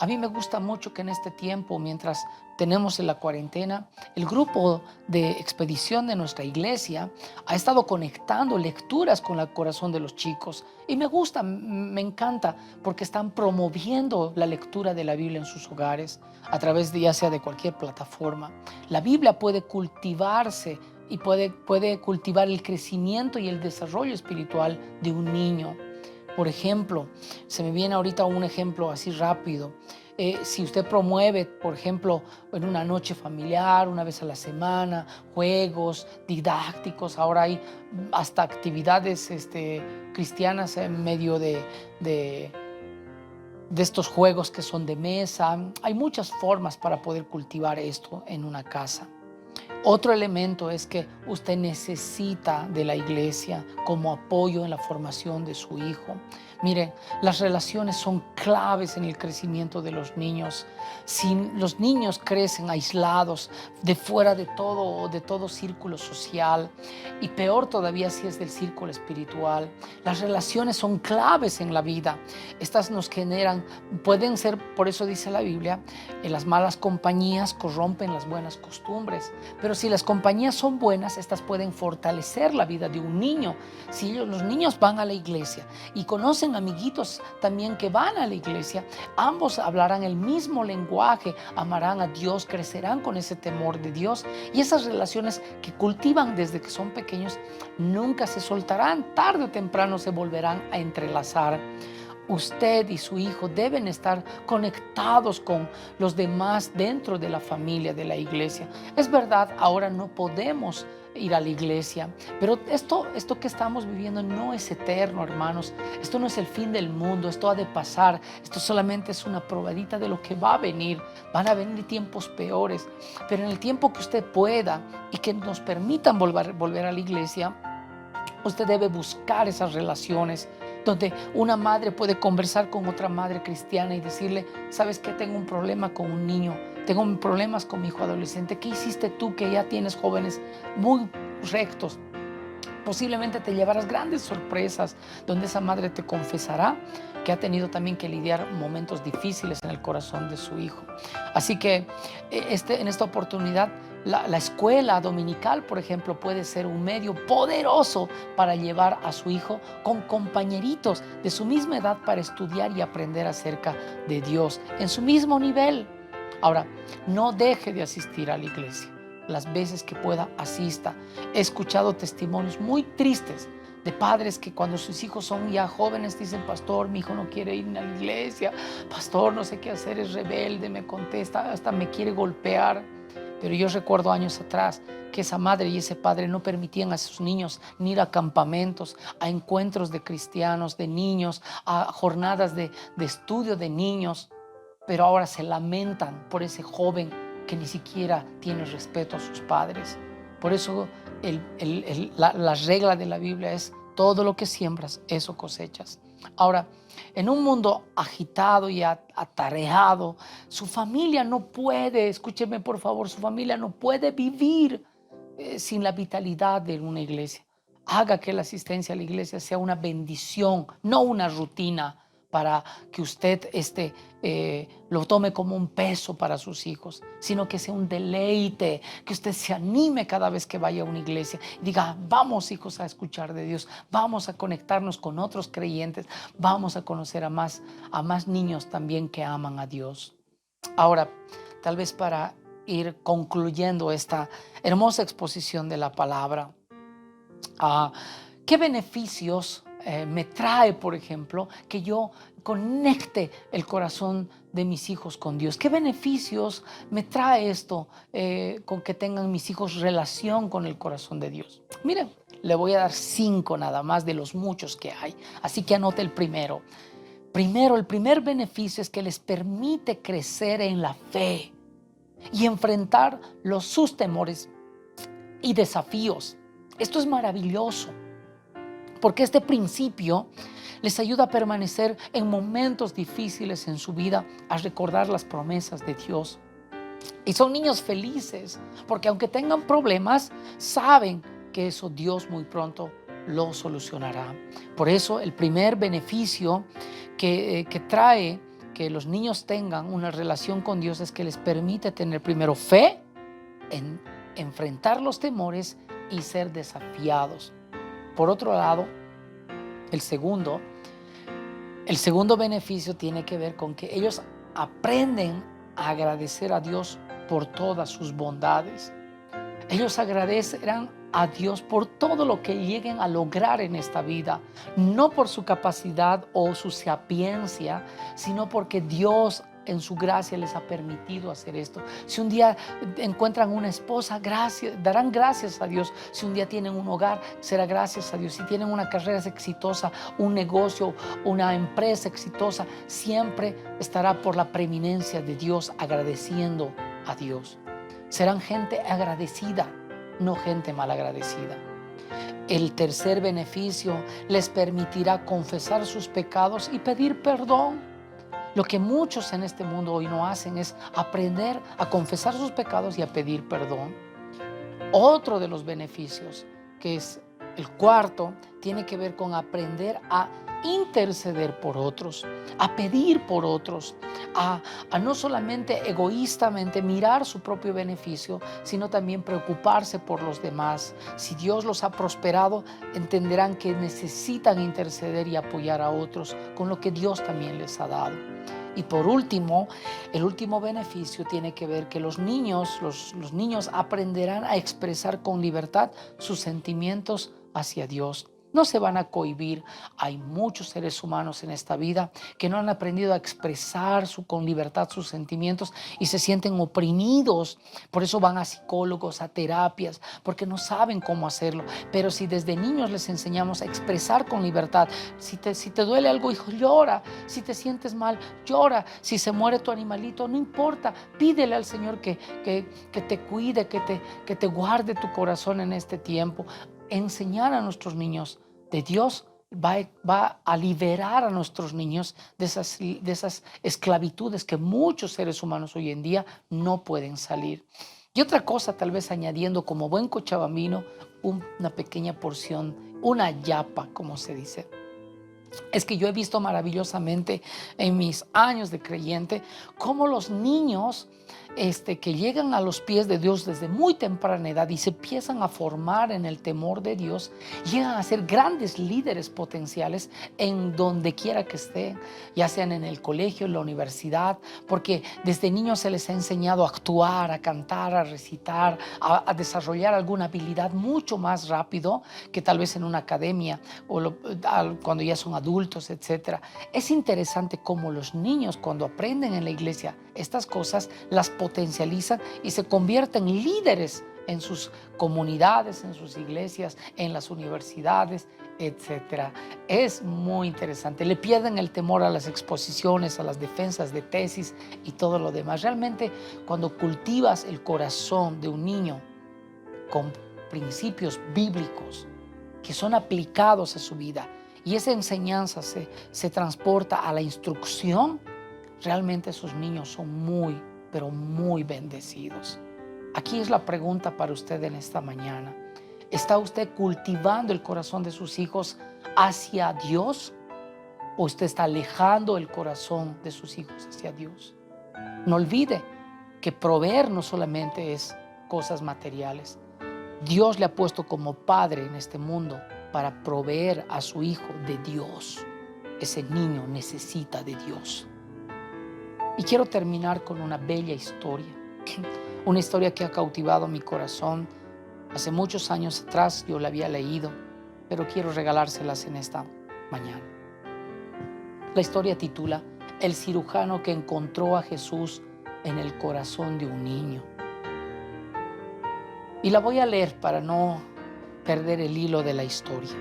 A mí me gusta mucho que en este tiempo, mientras tenemos en la cuarentena, el grupo de expedición de nuestra iglesia ha estado conectando lecturas con el corazón de los chicos. Y me gusta, me encanta, porque están promoviendo la lectura de la Biblia en sus hogares a través de, ya sea de cualquier plataforma. La Biblia puede cultivarse y puede cultivar el crecimiento y el desarrollo espiritual de un niño. Por ejemplo, se me viene ahorita un ejemplo así rápido. Si usted promueve, por ejemplo, en una noche familiar, una vez a la semana, juegos didácticos, ahora hay hasta actividades cristianas en medio de estos juegos que son de mesa. Hay muchas formas para poder cultivar esto en una casa. Otro elemento es que usted necesita de la iglesia como apoyo en la formación de su hijo. Mire, las relaciones son claves en el crecimiento de los niños. Si los niños crecen aislados, de fuera de todo círculo social, y peor todavía si es del círculo espiritual, las relaciones son claves en la vida. Estas nos generan, pueden ser, por eso dice la Biblia, las malas compañías corrompen las buenas costumbres. Pero si las compañías son buenas, estas pueden fortalecer la vida de un niño. Si los niños van a la iglesia y conocen tienen amiguitos también que van a la iglesia, ambos hablarán el mismo lenguaje, amarán a Dios, crecerán con ese temor de Dios, y esas relaciones que cultivan desde que son pequeños nunca se soltarán, tarde o temprano se volverán a entrelazar. Usted y su hijo deben estar conectados con los demás dentro de la familia, de la iglesia. Es verdad, ahora no podemos ir a la iglesia, pero esto que estamos viviendo no es eterno, hermanos. Esto no es el fin del mundo, esto ha de pasar. Esto solamente es una probadita de lo que va a venir. Van a venir tiempos peores, pero en el tiempo que usted pueda y que nos permitan volver a la iglesia, usted debe buscar esas relaciones donde una madre puede conversar con otra madre cristiana y decirle: ¿sabes qué? Tengo un problema con un niño, tengo problemas con mi hijo adolescente. ¿Qué hiciste tú que ya tienes jóvenes muy rectos? Posiblemente te llevarás grandes sorpresas donde esa madre te confesará que ha tenido también que lidiar momentos difíciles en el corazón de su hijo. Así que en esta oportunidad, la escuela dominical, por ejemplo, puede ser un medio poderoso para llevar a su hijo con compañeritos de su misma edad para estudiar y aprender acerca de Dios en su mismo nivel. Ahora, no deje de asistir a la iglesia. Las veces que pueda, asista. He escuchado testimonios muy tristes de padres que cuando sus hijos son ya jóvenes dicen: pastor, mi hijo no quiere ir a la iglesia, pastor, no sé qué hacer, es rebelde, me contesta, hasta me quiere golpear. Pero yo recuerdo años atrás que esa madre y ese padre no permitían a sus niños ni ir a campamentos, a encuentros de cristianos, de niños, a jornadas de estudio de niños. Pero ahora se lamentan por ese joven que ni siquiera tiene respeto a sus padres. Por eso la regla de la Biblia es: todo lo que siembras, eso cosechas. Ahora, en un mundo agitado y atareado, su familia no puede, escúcheme por favor, su familia no puede vivir sin la vitalidad de una iglesia. Haga que la asistencia a la iglesia sea una bendición, no una rutina para que usted lo tome como un peso para sus hijos, sino que sea un deleite, que usted se anime cada vez que vaya a una iglesia y diga: vamos, hijos, a escuchar de Dios, vamos a conectarnos con otros creyentes, vamos a conocer a más niños también que aman a Dios. Ahora, tal vez para ir concluyendo esta hermosa exposición de la palabra, ¿qué beneficios me trae, por ejemplo, que yo conecte el corazón de mis hijos con Dios? ¿Qué beneficios me trae esto con que tengan mis hijos relación con el corazón de Dios? Miren, le voy a dar 5 nada más de los muchos que hay. Así que anote el primero. Primero, el primer beneficio es que les permite crecer en la fe y enfrentar sus temores y desafíos. Esto es maravilloso, porque este principio les ayuda a permanecer en momentos difíciles en su vida, a recordar las promesas de Dios. Y son niños felices, porque aunque tengan problemas, saben que eso Dios muy pronto lo solucionará. Por eso el primer beneficio que trae que los niños tengan una relación con Dios es que les permite tener primero fe en enfrentar los temores y ser desafiados. Por otro lado, el segundo beneficio tiene que ver con que ellos aprenden a agradecer a Dios por todas sus bondades. Ellos agradecerán a Dios por todo lo que lleguen a lograr en esta vida, no por su capacidad o su sapiencia, sino porque Dios en su gracia les ha permitido hacer esto. Si un día encuentran una esposa, darán gracias a Dios. Si un día tienen un hogar, será gracias a Dios. Si tienen una carrera exitosa, un negocio, una empresa exitosa, siempre estará por la preeminencia de Dios, agradeciendo a Dios. Serán gente agradecida, no gente malagradecida. El tercer beneficio les permitirá confesar sus pecados y pedir perdón. Lo que muchos en este mundo hoy no hacen es aprender a confesar sus pecados y a pedir perdón. Otro de los beneficios, que es el cuarto, tiene que ver con aprender a interceder por otros, a pedir por otros, a no solamente egoístamente mirar su propio beneficio, sino también preocuparse por los demás. Si Dios los ha prosperado, entenderán que necesitan interceder y apoyar a otros con lo que Dios también les ha dado. Y por último, el último beneficio tiene que ver que los niños aprenderán a expresar con libertad sus sentimientos hacia Dios. No se van a cohibir. Hay muchos seres humanos en esta vida que no han aprendido a expresar con libertad sus sentimientos y se sienten oprimidos. Por eso van a psicólogos, a terapias, porque no saben cómo hacerlo. Pero si desde niños les enseñamos a expresar con libertad, si te duele algo, hijo, llora. Si te sientes mal, llora. Si se muere tu animalito, no importa. Pídele al Señor que te cuide, que te guarde tu corazón en este tiempo. Enseñar a nuestros niños de Dios va a liberar a nuestros niños de esas esclavitudes que muchos seres humanos hoy en día no pueden salir. Y otra cosa, tal vez añadiendo como buen cochabambino, una pequeña porción, una yapa, como se dice. Es que yo he visto maravillosamente en mis años de creyente cómo los niños que llegan a los pies de Dios desde muy temprana edad y se empiezan a formar en el temor de Dios, llegan a ser grandes líderes potenciales en donde quiera que estén, ya sean en el colegio, en la universidad, porque desde niños se les ha enseñado a actuar, a cantar, a recitar, a desarrollar alguna habilidad mucho más rápido que tal vez en una academia o cuando ya son adultos, etc. Es interesante cómo los niños, cuando aprenden en la iglesia estas cosas, las potencializan y se convierten en líderes en sus comunidades, en sus iglesias, en las universidades, etc. Es muy interesante. Le pierden el temor a las exposiciones, a las defensas de tesis y todo lo demás. Realmente, cuando cultivas el corazón de un niño con principios bíblicos que son aplicados a su vida y esa enseñanza se transporta a la instrucción, realmente esos niños son muy, pero muy bendecidos. Aquí es la pregunta para usted en esta mañana. ¿Está usted cultivando el corazón de sus hijos hacia Dios o usted está alejando el corazón de sus hijos hacia Dios? No olvide que proveer no solamente es cosas materiales. Dios le ha puesto como padre en este mundo para proveer a su hijo de Dios. Ese niño necesita de Dios. Y quiero terminar con una bella historia, una historia que ha cautivado mi corazón. Hace muchos años atrás yo la había leído, pero quiero regalárselas en esta mañana. La historia titula El cirujano que encontró a Jesús en el corazón de un niño. Y la voy a leer para no perder el hilo de la historia.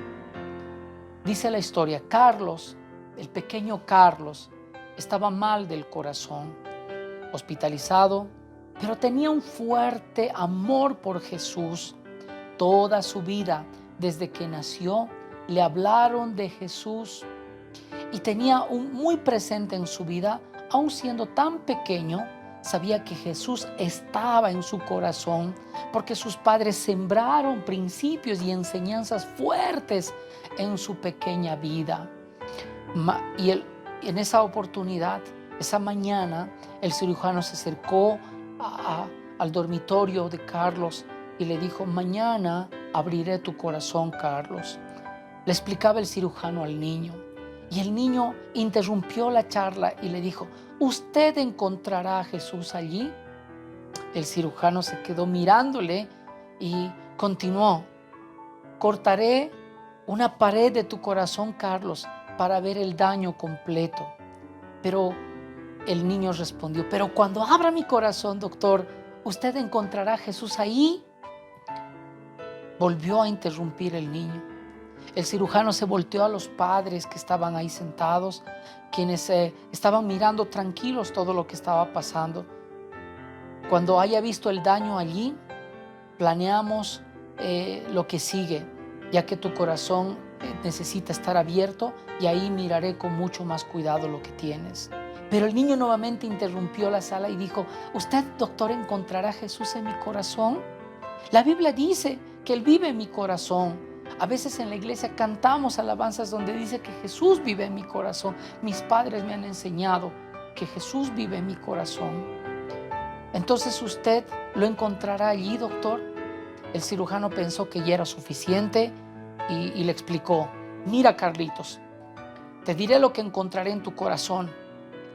Dice la historia, Carlos, el pequeño Carlos, estaba mal del corazón, hospitalizado, pero tenía un fuerte amor por Jesús. Toda su vida, desde que nació, le hablaron de Jesús y tenía muy presente en su vida, aun siendo tan pequeño, sabía que Jesús estaba en su corazón porque sus padres sembraron principios y enseñanzas fuertes en su pequeña vida. Y en esa oportunidad, esa mañana, el cirujano se acercó al dormitorio de Carlos y le dijo, mañana abriré tu corazón, Carlos. Le explicaba el cirujano al niño. Y el niño interrumpió la charla y le dijo, ¿usted encontrará a Jesús allí? El cirujano se quedó mirándole y continuó, cortaré una pared de tu corazón, Carlos, para ver el daño completo. Pero el niño respondió, pero cuando abra mi corazón, doctor, ¿usted encontrará a Jesús ahí? Volvió a interrumpir el niño. El cirujano se volteó a los padres que estaban ahí sentados, quienes estaban mirando tranquilos todo lo que estaba pasando. Cuando haya visto el daño allí, planeamos lo que sigue, ya que tu corazón necesita estar abierto y ahí miraré con mucho más cuidado lo que tienes. Pero el niño nuevamente interrumpió la sala y dijo, ¿usted, doctor, encontrará a Jesús en mi corazón? La Biblia dice que Él vive en mi corazón. A veces en la iglesia cantamos alabanzas donde dice que Jesús vive en mi corazón. Mis padres me han enseñado que Jesús vive en mi corazón. Entonces usted lo encontrará allí, doctor. El cirujano pensó que ya era suficiente y le explicó: mira, Carlitos, te diré lo que encontraré en tu corazón.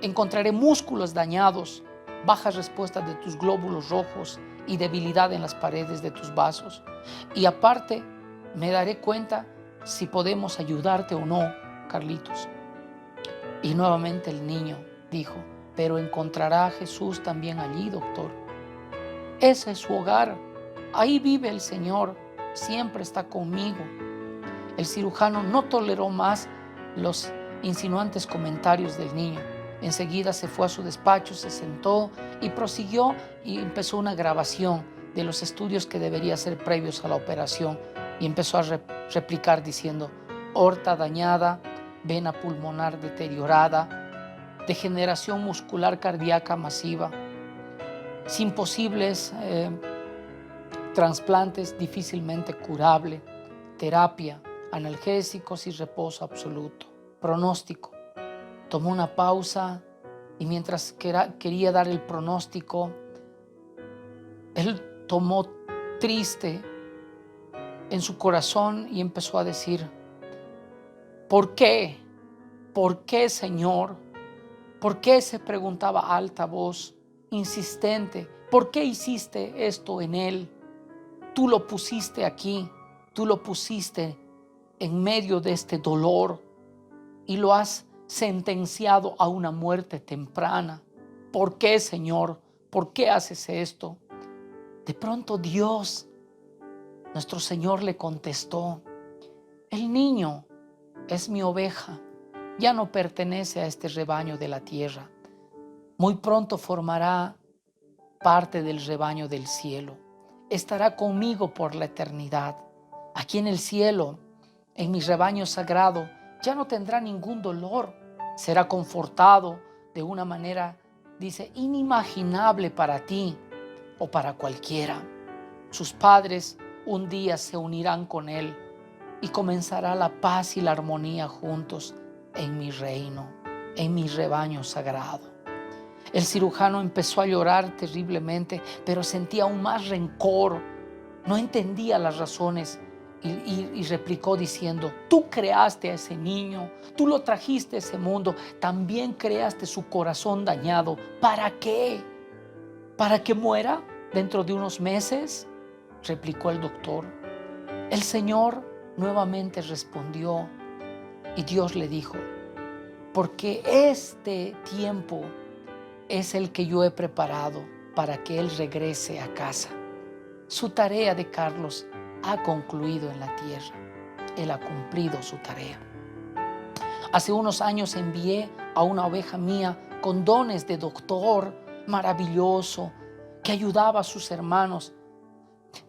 Encontraré músculos dañados, bajas respuestas de tus glóbulos rojos y debilidad en las paredes de tus vasos. Y aparte, me daré cuenta si podemos ayudarte o no, Carlitos. Y nuevamente el niño dijo: pero encontrará a Jesús también allí, doctor. Ese es su hogar. Ahí vive el Señor. Siempre está conmigo. El cirujano no toleró más los insinuantes comentarios del niño. Enseguida se fue a su despacho, se sentó y prosiguió y empezó una grabación de los estudios que debería hacer previos a la operación. Y empezó a replicar diciendo: aorta dañada, vena pulmonar deteriorada, degeneración muscular cardíaca masiva, sin posibles trasplantes difícilmente curable, terapia, analgésicos y reposo absoluto. Pronóstico. Tomó una pausa y mientras quería dar el pronóstico, él tomó triste en su corazón y empezó a decir: ¿por qué? ¿Por qué, Señor? ¿Por qué? Se preguntaba a alta voz, insistente. ¿Por qué hiciste esto en él? Tú lo pusiste aquí, tú lo pusiste en medio de este dolor y lo has sentenciado a una muerte temprana. ¿Por qué, Señor? ¿Por qué haces esto? De pronto Dios, nuestro Señor, le contestó: el niño es mi oveja, ya no pertenece a este rebaño de la tierra. Muy pronto formará parte del rebaño del cielo. Estará conmigo por la eternidad. Aquí en el cielo, en mi rebaño sagrado, ya no tendrá ningún dolor. Será confortado de una manera, dice, inimaginable para ti o para cualquiera. Sus padres un día se unirán con él y comenzará la paz y la armonía juntos en mi reino, en mi rebaño sagrado. El cirujano empezó a llorar terriblemente, pero sentía aún más rencor. No entendía las razones y replicó diciendo: tú creaste a ese niño, tú lo trajiste a ese mundo, también creaste su corazón dañado. ¿Para qué? ¿Para que muera dentro de unos meses?, replicó el doctor. El Señor nuevamente respondió y Dios le dijo: porque este tiempo es el que yo he preparado para que él regrese a casa. Su tarea de Carlos ha concluido en la tierra. Él ha cumplido su tarea. Hace unos años envié a una oveja mía con dones de doctor maravilloso que ayudaba a sus hermanos,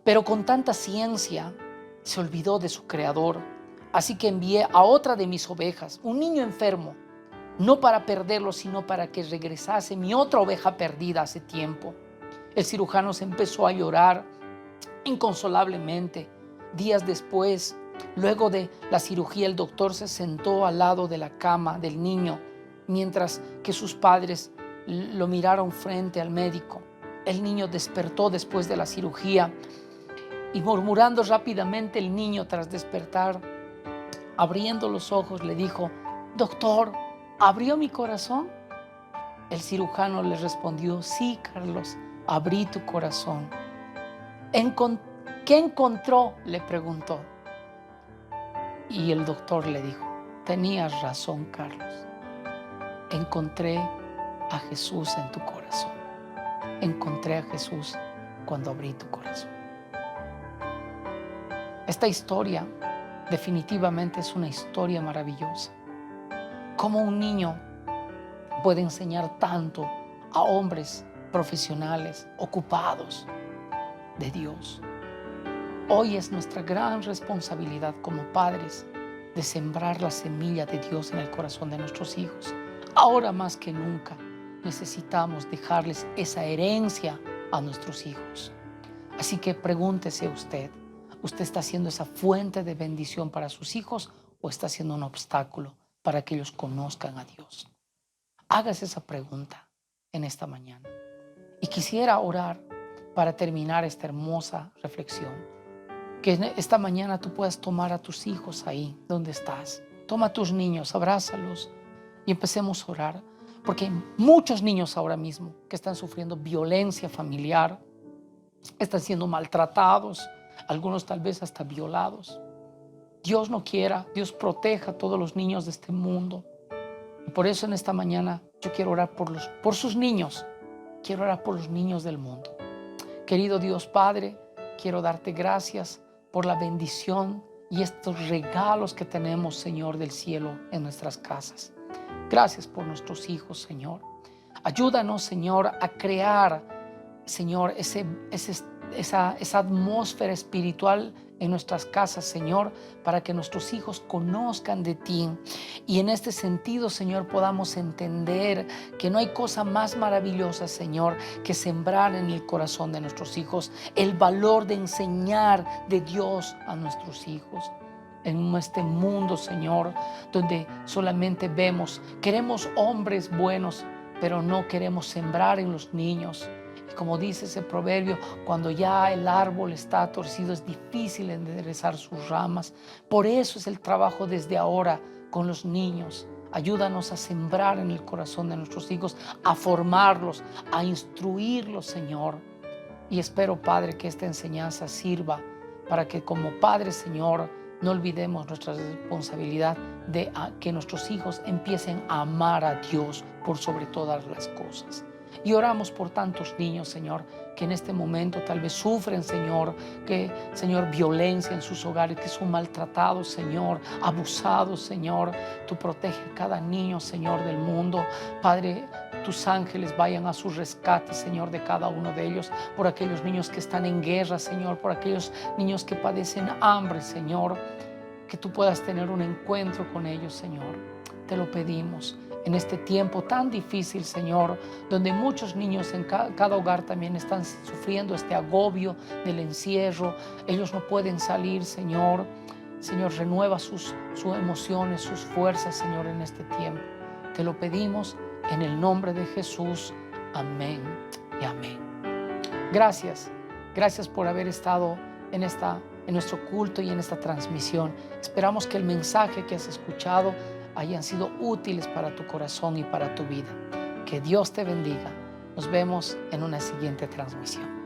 pero con tanta ciencia se olvidó de su creador. Así que envié a otra de mis ovejas, un niño enfermo, no para perderlo, sino para que regresase mi otra oveja perdida hace tiempo. El cirujano se empezó a llorar inconsolablemente. Días después, luego de la cirugía, el doctor se sentó al lado de la cama del niño, mientras que sus padres lo miraron frente al médico. El niño despertó después de la cirugía y murmurando rápidamente, el niño, tras despertar, abriendo los ojos, le dijo: doctor, ¿abrió mi corazón? El cirujano le respondió: sí, Carlos, abrí tu corazón. ¿Qué encontró?, le preguntó. Y el doctor le dijo: tenías razón, Carlos. Encontré a Jesús en tu corazón. Encontré a Jesús cuando abrí tu corazón. Esta historia definitivamente es una historia maravillosa. Cómo un niño puede enseñar tanto a hombres profesionales, ocupados de Dios. Hoy es nuestra gran responsabilidad como padres de sembrar la semilla de Dios en el corazón de nuestros hijos. Ahora más que nunca necesitamos dejarles esa herencia a nuestros hijos. Así que pregúntese usted: ¿Usted está siendo esa fuente de bendición para sus hijos o está siendo un obstáculo para que ellos conozcan a Dios? Hágase esa pregunta en esta mañana. Y quisiera orar para terminar esta hermosa reflexión. Que esta mañana tú puedas tomar a tus hijos ahí donde estás. Toma a tus niños, abrázalos y empecemos a orar. Porque hay muchos niños ahora mismo que están sufriendo violencia familiar, están siendo maltratados, algunos tal vez hasta violados. Dios no quiera, Dios proteja a todos los niños de este mundo. Y por eso en esta mañana yo quiero orar por sus niños. Quiero orar por los niños del mundo. Querido Dios Padre, quiero darte gracias por la bendición y estos regalos que tenemos, Señor, del cielo en nuestras casas. Gracias por nuestros hijos, Señor. Ayúdanos, Señor, a crear, Señor, esa atmósfera espiritual en nuestras casas, Señor, para que nuestros hijos conozcan de ti. Y en este sentido, Señor, podamos entender que no hay cosa más maravillosa, Señor, que sembrar en el corazón de nuestros hijos el valor de enseñar de Dios a nuestros hijos. En este mundo, Señor, donde solamente queremos hombres buenos, pero no queremos sembrar en los niños. Y como dice ese proverbio, cuando ya el árbol está torcido, es difícil enderezar sus ramas. Por eso es el trabajo desde ahora con los niños. Ayúdanos a sembrar en el corazón de nuestros hijos, a formarlos, a instruirlos, Señor. Y espero, Padre, que esta enseñanza sirva para que como Padre, Señor, no olvidemos nuestra responsabilidad de que nuestros hijos empiecen a amar a Dios por sobre todas las cosas. Y oramos por tantos niños, Señor, que en este momento tal vez sufren, Señor, violencia en sus hogares, que son maltratados, Señor, abusados, Señor. Tú protege a cada niño, Señor, del mundo. Padre, tus ángeles vayan a su rescate, Señor, de cada uno de ellos, por aquellos niños que están en guerra, Señor, por aquellos niños que padecen hambre, Señor, que tú puedas tener un encuentro con ellos, Señor. Te lo pedimos en este tiempo tan difícil, Señor, donde muchos niños en cada hogar también están sufriendo este agobio del encierro. Ellos no pueden salir, Señor. Señor, renueva sus emociones, sus fuerzas, Señor, en este tiempo. Te lo pedimos en el nombre de Jesús. Amén y amén. Gracias. Gracias por haber estado en nuestro culto y en esta transmisión. Esperamos que el mensaje que has escuchado hayan sido útiles para tu corazón y para tu vida. Que Dios te bendiga. Nos vemos en una siguiente transmisión.